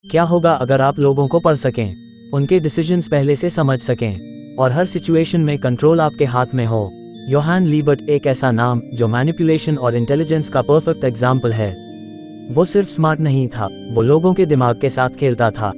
क्या होगा अगर आप लोगों को पढ़ सकें, उनके डिसीजंस पहले से समझ सकें और हर सिचुएशन में कंट्रोल आपके हाथ में हो। योहान लीबर्ट एक ऐसा नाम जो मैनिपुलेशन और इंटेलिजेंस का परफेक्ट एग्जाम्पल है। वो सिर्फ स्मार्ट नहीं था, वो लोगों के दिमाग के साथ खेलता था।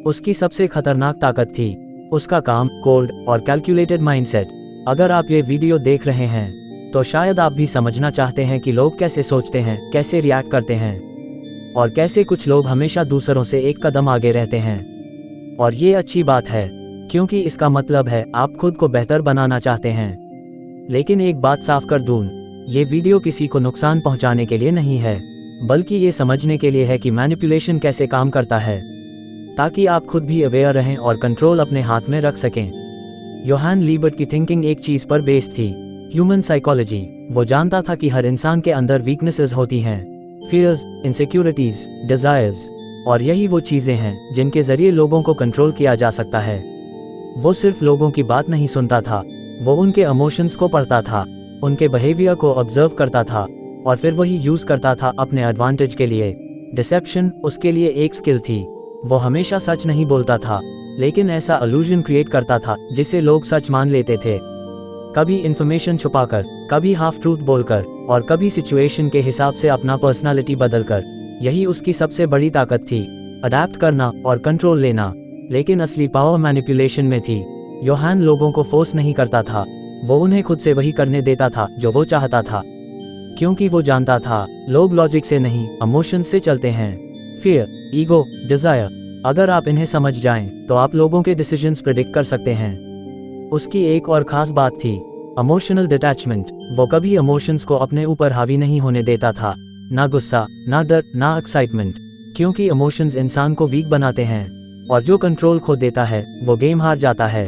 उसकी सबसे खतरनाक ताकत थी उसका काम, कोल्ड और कैलकुलेटेड माइंडसेट। अगर आप ये वीडियो देख रहे हैं तो शायद आप भी समझना चाहते हैं कि लोग कैसे सोचते हैं, कैसे रिएक्ट करते हैं और कैसे कुछ लोग हमेशा दूसरों से एक कदम आगे रहते हैं। और ये अच्छी बात है, क्योंकि इसका मतलब है आप खुद को बेहतर बनाना चाहते हैं। लेकिन एक बात साफ कर दूं, ये वीडियो किसी को नुकसान पहुंचाने के लिए नहीं है, बल्कि ये समझने के लिए है कि मैनिपुलेशन कैसे काम करता है, ताकि आप खुद भी अवेयर रहें और कंट्रोल अपने हाथ में रख सकें। योहान लीबर्ट की थिंकिंग एक चीज़ पर बेस्ड थी, ह्यूमन साइकोलॉजी। वो जानता था कि हर इंसान के अंदर वीकनेसेस होती हैं, फियर्स, इनसिक्योरिटीज, डिज़ायर्स, और यही वो चीज़ें हैं जिनके ज़रिए लोगों को कंट्रोल किया जा सकता है। वो सिर्फ लोगों की बात नहीं सुनता था, वो उनके इमोशंस को पढ़ता था, उनके बिहेवियर को ऑब्जर्व करता था और फिर वही यूज़ करता था अपने एडवांटेज के लिए। डिसेप्शन उसके लिए एक स्किल थी। वो हमेशा सच नहीं बोलता था, लेकिन ऐसा इल्यूजन क्रिएट करता था जिसे लोग सच मान लेते थे। कभी इन्फॉर्मेशन छुपाकर, कभी हाफ ट्रूथ बोलकर और कभी सिचुएशन के हिसाब से अपना पर्सनालिटी बदलकर। यही उसकी सबसे बड़ी ताकत थी, अडैप्ट करना और कंट्रोल लेना। लेकिन असली पावर मैनिपुलेशन में थी। योहान लोगों को फोर्स नहीं करता था, वो उन्हें खुद से वही करने देता था जो वो चाहता था, क्योंकि वो जानता था लोग लॉजिक से नहीं, इमोशंस से चलते हैं। फियर, ईगो, डिजायर, अगर आप इन्हें समझ जाएं तो आप लोगों के डिसीजंस प्रेडिक्ट कर सकते हैं। उसकी एक और खास बात थी, इमोशनल डिटैचमेंट। वो कभी इमोशंस को अपने ऊपर हावी नहीं होने देता था, ना गुस्सा, ना डर, ना एक्साइटमेंट, क्योंकि इमोशंस इंसान को वीक बनाते हैं और जो कंट्रोल खो देता है वो गेम हार जाता है।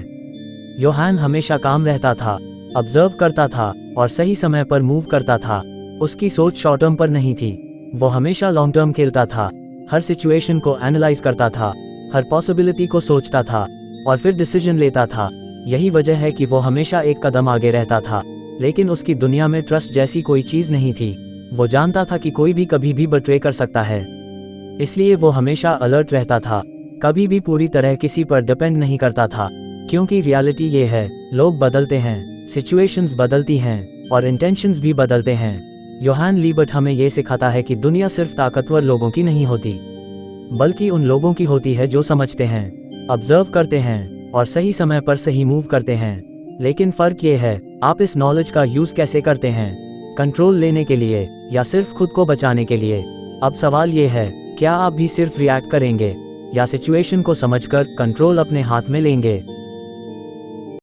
योहान हमेशा काम रहता था, ऑब्जर्व करता था और सही समय पर मूव करता था। उसकी सोच शॉर्ट टर्म पर नहीं थी, वो हमेशा लॉन्ग टर्म खेलता था। हर सिचुएशन को एनालाइज करता था, हर पॉसिबिलिटी को सोचता था और फिर डिसीजन लेता था। यही वजह है कि वो हमेशा एक कदम आगे रहता था। लेकिन उसकी दुनिया में ट्रस्ट जैसी कोई चीज़ नहीं थी। वो जानता था कि कोई भी कभी भी बिट्रे कर सकता है, इसलिए वो हमेशा अलर्ट रहता था, कभी भी पूरी तरह किसी पर डिपेंड नहीं करता था। क्योंकि रियलिटी ये है, लोग बदलते हैं, सिचुएशंस बदलती हैं और इंटेंशंस भी बदलते हैं। योहान लीबर्ट हमें ये सिखाता है कि दुनिया सिर्फ ताकतवर लोगों की नहीं होती, बल्कि उन लोगों की होती है जो समझते हैं, ऑब्जर्व करते हैं और सही समय पर सही मूव करते हैं। लेकिन फ़र्क ये है, आप इस नॉलेज का यूज़ कैसे करते हैं, कंट्रोल लेने के लिए या सिर्फ खुद को बचाने के लिए। अब सवाल ये है, क्या आप भी सिर्फ रिएक्ट करेंगे या सिचुएशन को समझकर कंट्रोल अपने हाथ में लेंगे।